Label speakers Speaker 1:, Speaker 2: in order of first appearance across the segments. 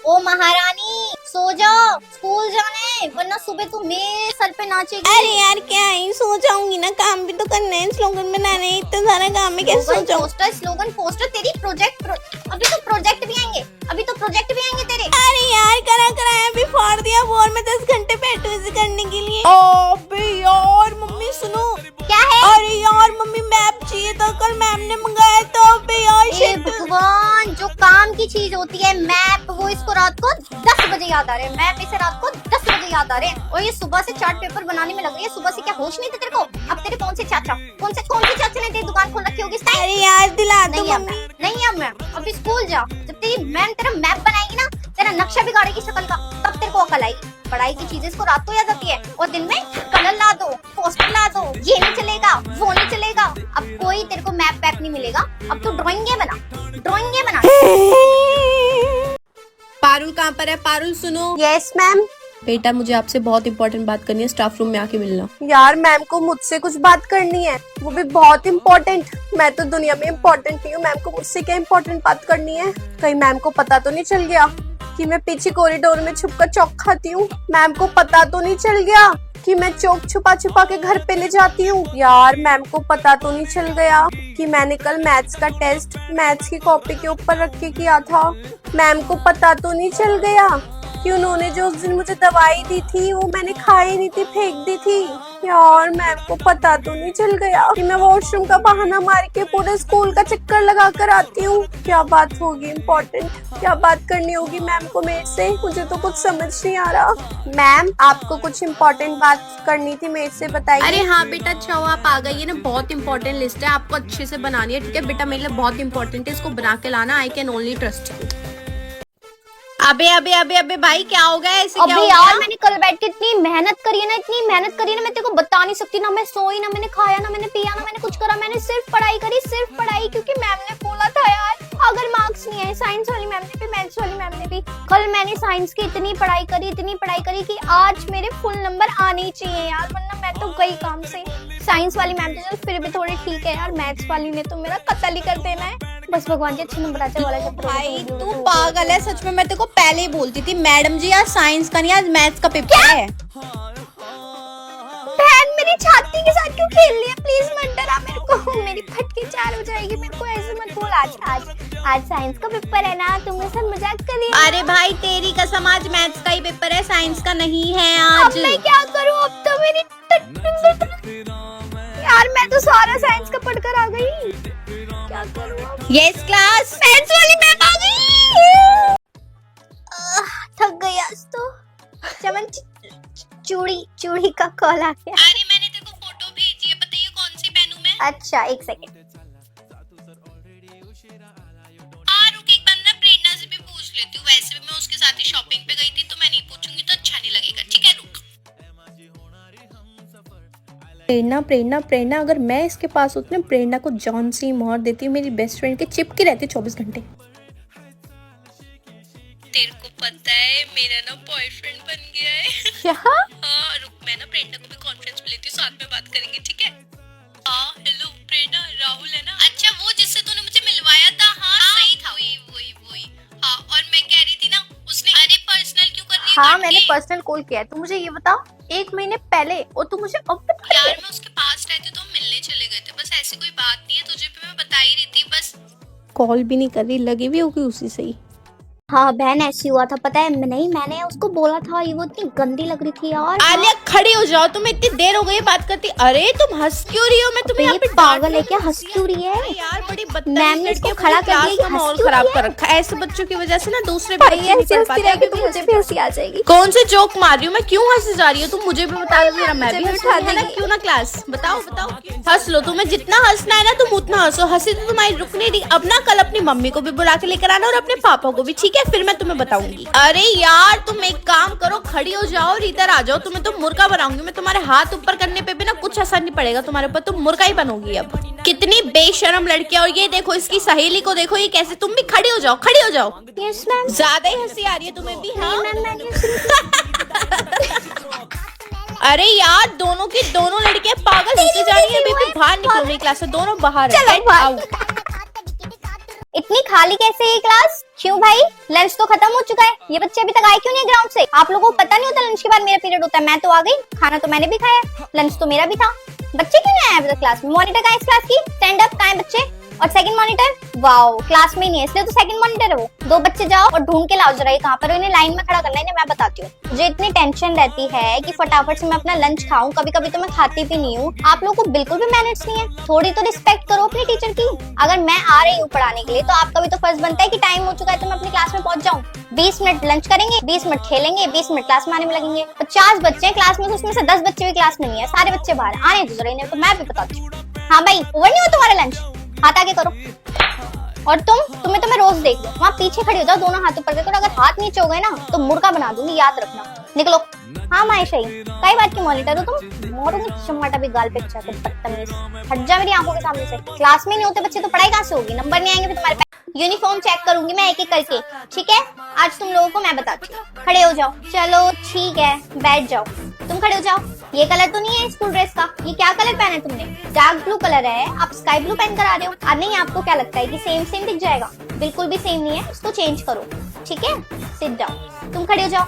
Speaker 1: ओ महारानी सो जाओ, स्कूल जाना है वरना सुबह तू मेरे सर पे नाचेगी।
Speaker 2: अरे यार क्या है, सो जाऊंगी ना, काम भी तो करना है, स्लोगन बनाना है, इतना सारा काम है, कैसे सो जाऊं?
Speaker 1: पोस्टर स्लोगन पोस्टर तेरी अभी तो प्रोजेक्ट भी आएंगे तेरे।
Speaker 2: अरे यार करा कराया भी फाड़ दिया बोर में 10 घंटे बैठे इसे करने के लिए। अबे यार मम्मी सुनो।
Speaker 1: क्या है?
Speaker 2: अरे यार मम्मी मैप चाहिए था, कल मैम ने मंगाया था। अबे यार शिट।
Speaker 1: भगवान, जो काम की चीज होती है मैप, वो इसको रात को 10 बजे याद आ रहे हैं। मैप इसे रात को 10 बजे याद आ रहे हैं और ये सुबह से चार्ट पेपर बनाने में लग रही है। सुबह से क्या होश नहीं थे तेरे को? अब तेरे कौन से चाचा ने तेरी दुकान खोल रखी होगी?
Speaker 2: अरे यार दिला दो मम्मी।
Speaker 1: नहीं अब मैं अभी स्कूल जा, जब तेरी मैम तेरा मैप बनाएगी ना, तेरा नक्शा बिगाड़ेगी शक्ल का, तब तेरे को अकल आएगी। पढ़ाई की चीजें इसको रात को याद आती है और दिन में कलर ला दो, पोस्टर ला दो, ये नहीं चलेगा वो नहीं चलेगा। अब कोई तेरे को मैप पैप नहीं मिलेगा, अब तू ड्राइंगे बना।
Speaker 2: पारुल कहाँ पर है? पारुल सुनो।
Speaker 1: Yes ma'am.
Speaker 2: बेटा मुझे आपसे बहुत इंपॉर्टेंट बात करनी है, स्टाफ रूम में आके मिलना।
Speaker 3: यार मैम को मुझसे कुछ बात करनी है, वो भी बहुत इम्पोर्टेंट। मैं तो दुनिया में इम्पोर्टेंट नहीं हूँ, मैम को मुझसे क्या इम्पोर्टेंट बात करनी है? कहीं मैम को पता तो नहीं चल गया कि मैं पीछे कॉरिडोर में छुपकर चौक खाती हूँ? मैम को पता तो नहीं चल गया कि मैं चौक छुपा छुपा के घर पे ले जाती हूँ? यार मैम को पता तो नहीं चल गया कि मैंने कल मैथ्स का टेस्ट मैथ्स की कॉपी के ऊपर रख के किया था? मैम को पता तो नहीं चल गया कि उन्होंने जो उस दिन मुझे दवाई दी थी वो मैंने खाई नहीं थी, फेंक दी थी? यार मैम को पता तो नहीं चल गया कि मैं वॉशरूम का बहाना मार के पूरे स्कूल का चक्कर लगा कर आती हूँ? क्या बात होगी इम्पोर्टेंट, क्या बात करनी होगी मैम को मेरे से? मुझे तो कुछ समझ नहीं आ रहा। मैम आपको कुछ इम्पोर्टेंट बात करनी थी, मेरे से बताइए।
Speaker 2: अरे हाँ बेटा, अच्छा हुआ आप आ गई है ना, बहुत इंपॉर्टेंट लिस्ट है, आपको अच्छे से बनानी है, ठीक है बेटा? मेरे लिए बहुत इंपॉर्टेंट है, इसको बना के लाना। I can only trust you. अबे भाई क्या हो गया? ऐसे क्या हो गया?
Speaker 1: यार मैंने कल बैठ के इतनी मेहनत करी है ना, मैं तेरे को बता नहीं सकती। ना मैं सोई, ना मैंने खाया, ना मैंने पिया, ना मैंने कुछ करा। मैंने सिर्फ पढ़ाई करी, क्योंकि मैम ने बोला था यार अगर मार्क्स नहीं आए, साइंस वाली मैम ने भी, मैथ्स वाली मैम ने भी, कल मैंने साइंस की इतनी पढ़ाई करी कि आज मेरे फुल नंबर आने ही चाहिए यार, वरना मैं तो गई काम से। साइंस वाली मैम तो फिर भी थोड़ी ठीक है यार, मैथ्स वाली ने तो मेरा कत्ल ही कर देना है। बस भगवान जी अच्छे नंबर आ जाए वाला।
Speaker 2: भाई तू पागल है सच में, मैं तेरे को पहले ही बोलती थी मैडम जी आज साइंस का नहीं, आज मैथ्स का पेपर है।
Speaker 1: बहन मेरी छाती के साथ क्यों खेल रही है? प्लीज मत डरा मेरे को, मेरी फटके 4 हो जाएगी। मेरे को ऐसे मत बोल। आज साइंस का पेपर है ना, तुम मेरे साथ मजाक कर रही हो?
Speaker 2: अरे भाई तेरी कसम, आज मैथ्स का ही पेपर है, साइंस का नहीं है आज।
Speaker 1: अब मैं क्या करूं? अब तो मेरी यार मैं तो सारा साइंस का पढ़कर आ गई, क्या करूं अब?
Speaker 2: यस क्लास,
Speaker 1: मैथ्स वाली मैम आ गई। थक गई आज तो। चमन चूड़ी का कॉल आ गया।
Speaker 2: अरे मैंने तेरे को फोटो भेजी है, बताइए कौन सी पहनूं मैं?
Speaker 1: अच्छा एक सेकंड।
Speaker 2: रुक एक बार ना प्रेरणा से भी पूछ लेती हूँ, वैसे भी मैं उसके साथ ही शॉपिंग पे गई थी, तो मैं नहीं पूछूंगी तो अच्छा नहीं लगेगा, ठीक है? रुक। प्रेरणा अगर मैं इसके पास होती ना, प्रेरणा को जॉन सी मोहर देती, मेरी बेस्ट फ्रेंड के चिपके रहती 24 घंटे। तेरे को पता है मेरा ना बॉयफ्रेंड बन गया है।
Speaker 1: क्या?
Speaker 2: हाँ रुक, मैं ना प्रेरणा को भी कॉन्फ्रेंस में लेती हूँ, साथ में बात करेंगे, ठीक है? हाँ हेलो प्रेरणा, राहुल है ना? अच्छा वो जिससे तूने मुझे मिलवाया था? हाँ सही था, वही। हाँ और मैं कह रही थी ना, उसने अरे पर्सनल क्यों कर रही है?
Speaker 1: हाँ मैंने पर्सनल कॉल किया है। तू मुझे ये बता, 1 महीने पहले और तू मुझे अब
Speaker 2: यार मैं उसके पास रहती तो हम मिलने चले गए थे, बस ऐसी कोई बात नहीं है, तुझे भी मैं बता ही रही थी। बस कॉल भी नहीं कर रही, लगी भी होगी उसी से ही।
Speaker 1: हाँ बहन ऐसी हुआ था, पता है? नहीं मैंने उसको बोला था, ये वो इतनी गंदी लग रही थी यार।
Speaker 2: आलिया खड़ी हो जाओ, तुम्हें इतनी देर हो गई बात करती। अरे तुम हंस क्यों रही हो? मैं तुम्हें यहाँ पे
Speaker 1: पागल है क्या? हंस क्यों रही है?
Speaker 2: यार बड़ी
Speaker 1: मैम ने इसको खड़ा कर दिया,
Speaker 2: माहौल खराब कर रखा है। ऐसे बच्चों की वजह से ना दूसरे
Speaker 1: भाई ऐसे हंसती रहेगी तो मुझे भी हंसी आ जाएगी।
Speaker 2: कौन से जोक मार रही हूँ मैं? क्यों हंसी जा रही हो? तुम मुझे भी बता दो जरा, मैं भी
Speaker 1: उठा
Speaker 2: हंसूंगी ना, क्यों ना? क्लास बताओ हंस लो, तुम्हें जितना हंसना है ना तुम उतना हंसो। हंसी तो तुम्हारी रुक नहीं रही। अब ना कल अपनी मम्मी को भी बुला के लेकर आना और अपने पापा को भी, ठीक है? फिर मैं तुम्हें बताऊंगी। अरे यार तुम एक काम करो, खड़ी हो जाओ और इधर आ जाओ। तुम्हें तो मुर्गा बनाऊंगी मैं, तुम्हारे हाथ ऊपर करने पे भी ना कुछ असर नहीं पड़ेगा तुम्हारे ऊपर, तुम मुर्गा ही बनोगी अब। कितनी बेशरम लड़की है। और ये देखो इसकी सहेली को देखो, ये कैसे। तुम भी खड़ी हो जाओ।
Speaker 1: Yes ma'am.
Speaker 2: ज्यादा ही हंसी आ रही है तुम्हें भी? हाँ अरे यार दोनों की दोनों लड़कियां पागल होती जा रही है। अभी बाहर निकलो मेरी क्लास से, दोनों बाहर।
Speaker 1: इतनी खाली कैसे है ये क्लास? क्यों भाई, लंच तो खत्म हो चुका है, ये बच्चे अभी तक आए क्यों नहीं ग्राउंड से? आप लोगों को पता नहीं होता लंच के बाद मेरा पीरियड होता है? मैं तो आ गई, खाना तो मैंने भी खाया, लंच तो मेरा भी था। बच्चे क्यों नहीं आए अभी तक क्लास में? मॉनिटर कहाँ है इस क्लास की? स्टैंड अप, कहाँ है बच्चे? और सेकंड मॉनिटर, वाओ क्लास में ही नहीं है, इसलिए तो सेकंड मॉनिटर है वो। दो बच्चे जाओ और ढूंढ के लाओ जरा ये कहाँ पर, इन्हें लाइन में खड़ा करना है, मैं बताती हूँ। मुझे इतनी टेंशन रहती है कि फटाफट से मैं अपना लंच खाऊं, कभी कभी तो मैं खाती भी नहीं हूँ। आप लोगों को बिल्कुल भी मैनर्स नहीं है, थोड़ी तो रिस्पेक्ट करो अपनी टीचर की। अगर मैं आ रही हूँ पढ़ाने के लिए तो आपका भी तो फर्ज बनता है कि टाइम हो चुका है तो मैं अपनी क्लास में पहुंच जाऊँ। 20 मिनट लंच करेंगे, 20 मिनट खेलेंगे, 20 मिनट क्लास में आने में लगेंगे। 50 बच्चे हैं क्लास में, तो उसमें से 10 बच्चे भी क्लास में नहीं है, सारे बच्चे बाहर आने दो जरा इन्हें, तो मैं भी बताती हूँ। हाँ भाई, ओवर नहीं हो तुम्हारा लंच, हाथ आगे करो। और तुम्हें तो मैं रोज देख लूं, वहाँ पीछे खड़ी हो जाओ, दोनों हाथ ऊपर देखो, अगर हाथ नीचे हो गए ना तो मुर्गा बना दूंगी, याद रखना। निकलो। हाँ मायशा, कई बात की मॉनिटर हो तुम? मोरूंगी चमाटा भी गाल पे जाके, बदतमीज। हट जा मेरी आंखों के सामने से। क्लास में नहीं होते बच्चे तो पढ़ाई कहाँ से होगी? नंबर नहीं आएंगे फिर तुम्हारे पास। यूनिफॉर्म चेक करूंगी मैं एक एक करके, ठीक है? आज तुम लोगों को मैं बताती हूँ। खड़े हो जाओ। चलो ठीक है, बैठ जाओ। तुम खड़े हो जाओ। ये कलर तो नहीं है स्कूल ड्रेस का, ये क्या कलर पहना है तुमने? डार्क ब्लू कलर है, आप स्काई ब्लू पहन कर आ रहे हो। नहीं, आपको क्या लगता है कि सेम सेम दिख जाएगा? बिल्कुल भी सेम नहीं है, इसको चेंज करो, ठीक है? Sit down. तुम खड़े हो जाओ।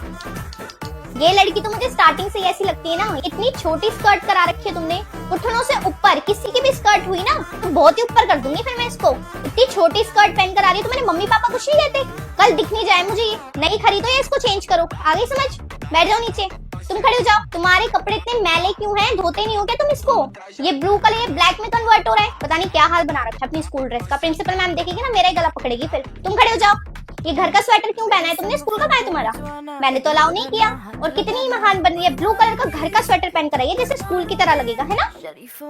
Speaker 1: ये लड़की तो मुझे स्टार्टिंग से ऐसी लगती है ना, इतनी छोटी स्कर्ट करा रखी है तुमने, घुटनों से ऊपर। किसी की भी स्कर्ट हुई ना तो बहुत ही ऊपर कर दूंगी फिर मैं इसको। इतनी छोटी स्कर्ट पहन कर आ रही है तो मेरे मम्मी पापा कुछ नहीं कहते? कल दिख नहीं जाए मुझे ये, नहीं खरीदो या इसको चेंज करो। आ गई समझ? बैठ जाओ नीचे। तुम खड़े हो जाओ। तुम्हारे कपड़े इतने मैले क्यों हैं? धोते नहीं हो क्या तुम इसको? ये ब्लू कलर ये ब्लैक में कन्वर्ट हो रहा है, पता नहीं क्या हाल बना रखा है अपनी स्कूल ड्रेस का। प्रिंसिपल मैम देखेगी ना मेरा ही गला पकड़ेगी फिर। तुम खड़े हो जाओ। ये घर का स्वेटर क्यों पहना है तुमने? स्कूल का कहाँ है तुम्हारा? मैंने तो अलाउ नहीं किया। और कितनी महान बन रही है, ब्लू कलर का घर का स्वेटर पहन कर आई है, जैसे स्कूल की तरह लगेगा, है ना?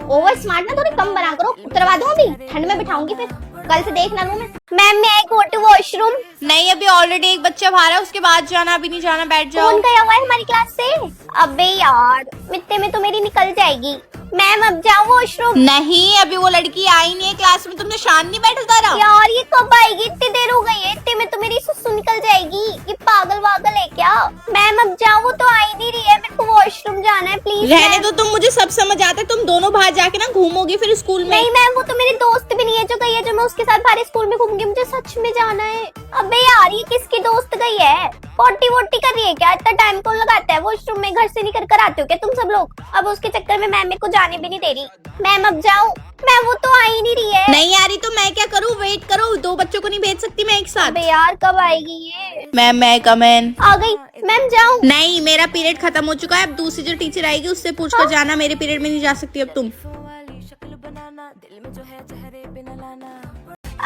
Speaker 1: ओवर स्मार्ट ना थोड़ी कम बना करो। उतरवा दूं अभी, ठंड में बिठाऊंगी फिर, कल से देखना लूं मैं। मैम मैं गो टू वॉशरूम।
Speaker 2: नहीं, अभी ऑलरेडी एक बच्चा बाहर है, उसके बाद जाना, अभी नहीं जाना, बैठ जाओ।
Speaker 1: कौन गया हुआ है हमारी क्लास से? अबे यार, मिट्टी में तो मेरी निकल जाएगी। मैम अब जाओ वॉशरूम।
Speaker 2: नहीं, अभी वो लड़की आई नहीं है क्लास में, तुमने शांत नहीं बैठा रहा?
Speaker 1: यार ये कब आएगी? इतनी देर हो गई है, इतने में तो मेरी सुसु निकल जाएगी। ये पागल वागल है क्या? मैम अब जाओ, वो तो आई नहीं रही है, मेरे को वॉशरूम जाना है प्लीज।
Speaker 2: रहने दो, तुम मुझे सब समझ आता है, तुम दोनों बाहर जाके ना घूमोगी फिर स्कूल में।
Speaker 1: नहीं मैम, वो तो मेरी दोस्त भी नहीं है जो गई है, जो मैं उसके साथ बाहर स्कूल में घूमूंगी। मुझे सच में जाना है। अबे यार ये किसकी दोस्त गई है? पोटी वोटी कर रही है क्या? इतना टाइम कौन लगाता है वॉशरूम में? घर से नहीं कर आते हो क्या तुम सब लोग? अब उसके चक्कर में मैम मेरे को जाने भी नहीं दे रही। मैम अब जाओ। मैम वो तो आ ही नहीं रही है।
Speaker 2: नहीं आ रही तो मैं क्या करूँ? वेट करो, दो बच्चों को नहीं भेज सकती मैं एक साथ।
Speaker 1: अबे यार कब आएगी ये?
Speaker 2: मैम मैं कम इन।
Speaker 1: आ गई। मैम जाओ।
Speaker 2: नहीं, मेरा पीरियड खत्म हो चुका है, अब दूसरी जो टीचर आएगी उससे पूछ कर जाना, मेरे पीरियड में नहीं जा सकती अब तुम।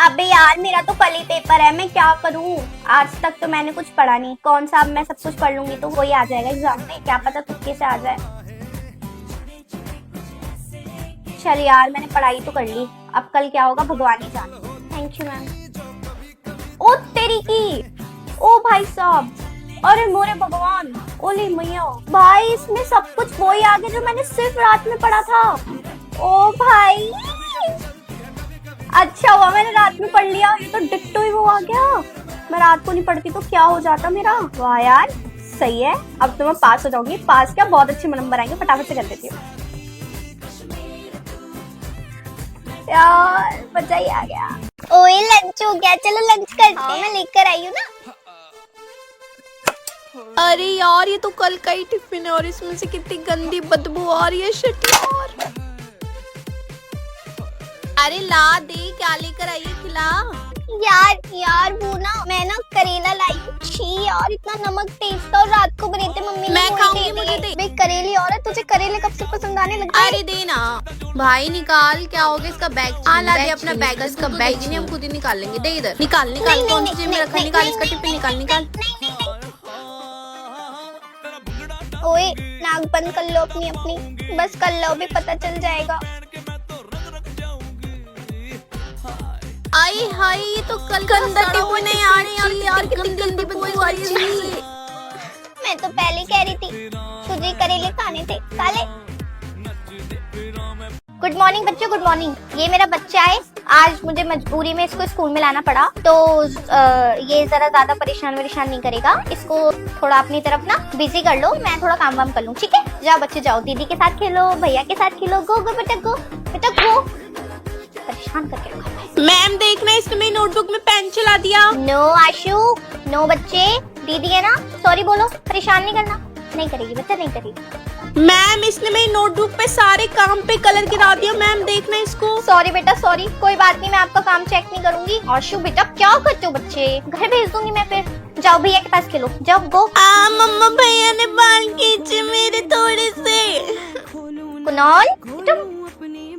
Speaker 1: अबे यार मेरा तो कल ही पेपर है, मैं क्या करूं? आज तक तो मैंने कुछ पढ़ा नहीं। कौन सा, अब मैं सब कुछ पढ़ लूंगी तो वही आ जाएगा एग्जाम में, क्या पता तुक्के से आ जाए। चल यार मैंने पढ़ाई तो कर ली, अब कल क्या होगा भगवान ही जाने। Thank you ma'am. ओ तेरी की, ओ भाई साहब, अरे मोरे भगवान, ओले मैया भाई, इसमें सब कुछ वही आ गया जो मैंने सिर्फ रात में पढ़ा था। ओ भाई अच्छा हुआ मैंने रात में पढ़ लिया, ये तो डिट्टो ही वो आ गया। मैं रात को नहीं पढ़ती तो क्या हो जाता मेरा। वाह यार सही है, अब तो मैं पास हो जाऊंगी। पास क्या, बहुत अच्छे नंबर आएंगे, फटाफट से कर देती हूँ। यार मजा ही आ गया। ओए लंच हो गया, चलो लंच करते हैं। मैं लेकर आई हूँ ना।
Speaker 2: अरे यार ये तो कल का ही टिफिन है और इसमें से कितनी गंदी बदबू आ रही है। शिट यार, अरे ला दे, क्या लेकर आई है, खिला।
Speaker 1: यार वो ना मैं ना करेला लाई हूँ। छी यार इतना नमक तेज था और रात को बने थे मम्मी ने।
Speaker 2: मैं खाऊंगी, मुझे दे।
Speaker 1: भाई करेली औरत, तुझे करेले कब से पसंद आने लग गए?
Speaker 2: अरे दे ना भाई, निकाल। क्या हो गया इसका बैग? हाँ ला दे अपना बैग, इसका बैग नहीं हम खुद ही निकाल लेंगे। दे इधर, निकाल निकाल, कौन सी जेब में रखा, निकाल इसका टिफिन, निकाल निकाल।
Speaker 1: ओए नाक बंद कर लो अपनी, बस कर लो, भी पता चल जाएगा।
Speaker 2: आई हाय, ये तो कल गंदा टिफिन है यार, कितनी गंदी बदबू आ रही है।
Speaker 1: मैं तो पहले कह रही थी तुझे करेले खाने थे, खा ले। गुड मॉर्निंग बच्चों, गुड मॉर्निंग। ये मेरा बच्चा है, आज मुझे मजबूरी में इसको स्कूल में लाना पड़ा, तो ये जरा ज्यादा परेशान नहीं करेगा। इसको थोड़ा अपनी तरफ ना बिजी कर लो, मैं थोड़ा काम वाम कर लूँ, ठीक है? जाओ बच्चे जाओ, दीदी के साथ खेलो, भैया के साथ खेलो। गो गो बेटा गो, बेटा गो। परेशान करके रखा है।
Speaker 2: मैम देखना इसने मेरी नोटबुक में पेन चला दिया।
Speaker 1: नो आशु, नो बच्चे, दीदी है ना, सॉरी बोलो, परेशान नहीं करना। नहीं करेगी बच्चा, नहीं करेगी।
Speaker 2: मैम इसने मेरी नोटबुक पे सारे काम पे कलर गिरा दिया। मैम देखना इसको।
Speaker 1: सॉरी बेटा सॉरी, कोई बात नहीं, मैं आपका काम चेक नहीं करूंगी। आशु बेटा क्या करते हो बच्चे, घर भेज दूंगी मैं फिर। जाओ भैया के पास खेलो, जाओ गो।
Speaker 2: मम्मा भैया ने बाल खींचे मेरे थोड़े से।
Speaker 1: कुणाल तुम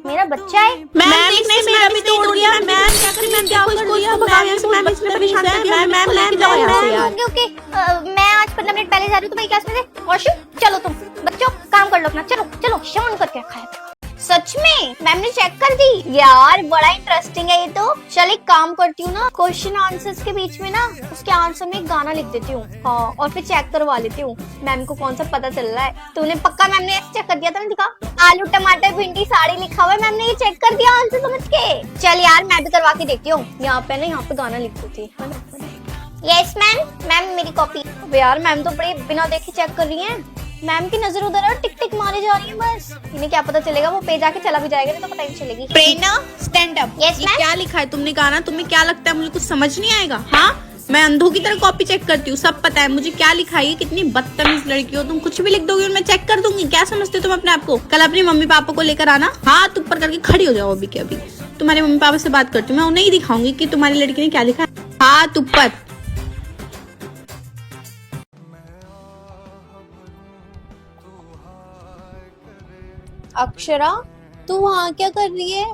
Speaker 1: मेरा बच्चा है।
Speaker 2: मैम देखना मेरा भी तोड़ दिया। मैम क्या करें, मैम क्या इसको भगाओ यहाँ से। मैम इसने परेशान कर दिया। मैम लेके जाओ यहाँ से यार।
Speaker 1: ओके मैं आज 15 मिनट पहले जा रही हूँ तुम्हारी क्लास में से। आशु चलो तुम बच्चों काम कर लो अपना, चलो चलो शान करके खाया। सच में मैम ने चेक कर दी यार, बड़ा इंटरेस्टिंग है ये तो। चल एक काम करती हूँ ना, क्वेश्चन आंसर्स के बीच में ना उसके आंसर में एक गाना लिख देती हूँ। हाँ और फिर चेक करवा लेती हूँ मैम को कौन सा पता चल रहा है। तूने पक्का मैम ने चेक कर दिया था ना, दिखा आलू टमाटर भिंडी साड़ी लिखा हुआ है, मैम ने ये चेक कर दिया आंसर समझ के। चल यार मैं भी करवा के देखती हूँ। यहाँ पे ना यहाँ पे गाना लिख देती है। यस मैम, मैम मेरी कॉपी। यार मैम तो बड़े बिना देखे चेक कर रही है। मैम की नजर उधर है, टिक टिक मारे जा रही है बस। इन्हें क्या पता चलेगा, वो पेज आके चला भी जाएगा नहीं तो पता ही नहीं चलेगी।
Speaker 2: प्रेरणा स्टैंड अप।
Speaker 1: Yes,
Speaker 2: ये
Speaker 1: ma'am?
Speaker 2: क्या लिखा है तुमने गाना? तुम्हें क्या लगता है मुझे कुछ समझ नहीं आएगा? हाँ मैं अंधों की तरह कॉपी चेक करती हूँ, सब पता है मुझे क्या लिखा है। कितनी बदतमीज लड़की हो तुम, कुछ भी लिख दोगी और मैं चेक कर दूंगी। क्या समझते हो तुम अपने आप को? कल अपनी मम्मी पापा को लेकर आना, हाथ ऊपर करके खड़ी हो जाओ अभी के अभी। तुम्हारे मम्मी पापा से बात करती हूँ, मैं उन्हें ही दिखाऊंगी कि तुम्हारी लड़की ने क्या लिखा है। हाथ ऊपर।
Speaker 3: अक्षरा तू वहाँ क्या कर रही है?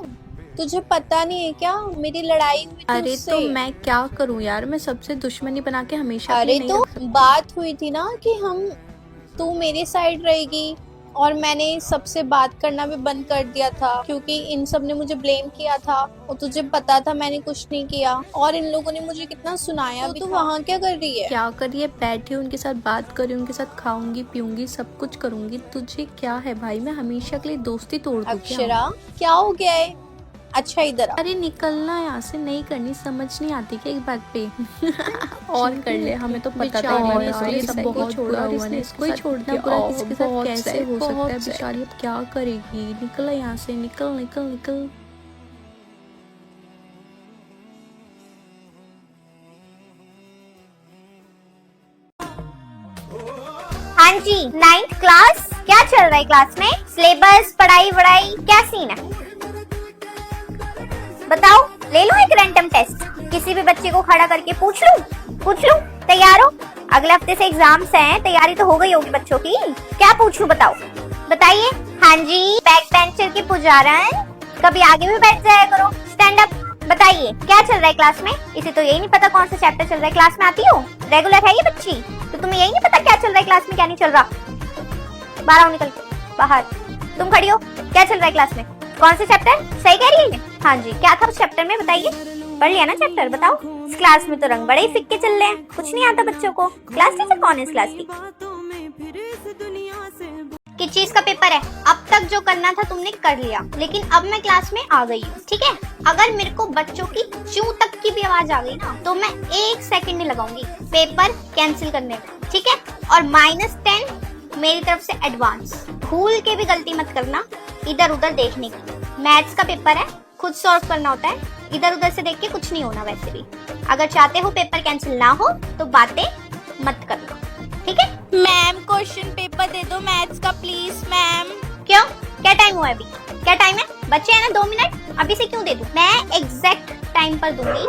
Speaker 3: तुझे पता नहीं है क्या मेरी लड़ाई हुई थी
Speaker 4: अरे
Speaker 3: उससे?
Speaker 4: तो मैं क्या करूं यार, मैं सबसे दुश्मनी बना के हमेशा के
Speaker 3: अरे
Speaker 4: लिए नहीं
Speaker 3: तो
Speaker 4: रख सकती।
Speaker 3: बात हुई थी ना कि तू मेरी साइड रहेगी, और मैंने सबसे बात करना भी बंद कर दिया था क्योंकि इन सब ने मुझे ब्लेम किया था और तुझे पता था मैंने कुछ नहीं किया, और इन लोगों ने मुझे कितना सुनाया भी। तू वहाँ क्या कर रही है?
Speaker 4: क्या करिए, बैठी उनके साथ बात करी, उनके साथ खाऊंगी पीऊंगी सब कुछ करूंगी। तुझे क्या है भाई, मैं हमेशा के लिए दोस्ती तोड़ दूं क्या?
Speaker 3: अक्षरा क्या हो गया है? अच्छा इधर आ।
Speaker 4: अरे निकलना यहाँ से, नहीं करनी, समझ नहीं आती क्या एक बात पे। और कर ले, हमें तो पता था
Speaker 3: बेचारी
Speaker 4: मैंने
Speaker 3: यार,
Speaker 4: इसलिए
Speaker 3: ये
Speaker 4: सब
Speaker 3: बहुत
Speaker 4: बहुत छोड़ा हुआ है। इसको ही छोड़ना बुरा किसी के साथ कैसे हो सकता है? बेचारी अब क्या करेगी? निकल यहाँ से, निकल निकल निकल।
Speaker 1: हाँ जी 9th क्लास, क्या चल रहा है क्लास में? सिलेबस पढ़ाई वढ़ाई क्या सीन है बताओ। ले लो एक रैंडम टेस्ट, किसी भी बच्चे को खड़ा करके पूछ लूं। तैयार हो? अगले हफ्ते से एग्जाम्स हैं, तैयारी तो हो गई होगी बच्चों की। क्या पूछूं बताओ, बताइए। हाँ जी बैक बेंचर के पुजारन, कभी आगे भी बैठ जाया करो। Stand up. बताइए क्या चल रहा है क्लास में? इसे तो यही नहीं पता कौन सा चैप्टर चल रहा है। क्लास में आती हो, रेगुलर है ये बच्ची, तो तुम्हें यही नहीं पता क्या चल रहा है क्लास में क्या नहीं चल रहा। बाहर आओ, निकल के बाहर। तुम खड़ी हो, क्या चल रहा है क्लास में? कौन सा चैप्टर? सही कह रही है? हाँ जी क्या था उस चैप्टर में बताइए। पढ़ लिया ना चैप्टर, बताओ। इस क्लास में तो रंग बड़े ही फिक्के चल रहे हैं, कुछ नहीं आता बच्चों को। क्लास टीचर कौन है इस क्लास की? किस चीज का पेपर है? अब तक जो करना था तुमने कर लिया, लेकिन अब मैं क्लास में आ गई हूँ, ठीक है? अगर मेरे को बच्चों की चू तक की भी आवाज आ गई ना तो मैं 1 सेकंड नहीं लगाऊंगी पेपर कैंसिल करने में, ठीक है? और -10 मेरी तरफ से एडवांस। भूल के भी गलती मत करना इधर उधर देखने की। मैथ्स का पेपर है, खुद सॉल्व करना होता है, इधर उधर से देख के कुछ नहीं होना। वैसे भी अगर चाहते हो पेपर कैंसिल ना हो तो बातें मत करना, ठीक है?
Speaker 2: मैम क्वेश्चन पेपर दे दो मैथ्स का प्लीज मैम।
Speaker 1: क्यों, क्या टाइम हुआ है अभी? क्या टाइम है? बच्चे हैं ना 2 मिनट, अभी से क्यों दे दूं? मैं एग्जैक्ट टाइम पर दूंगी।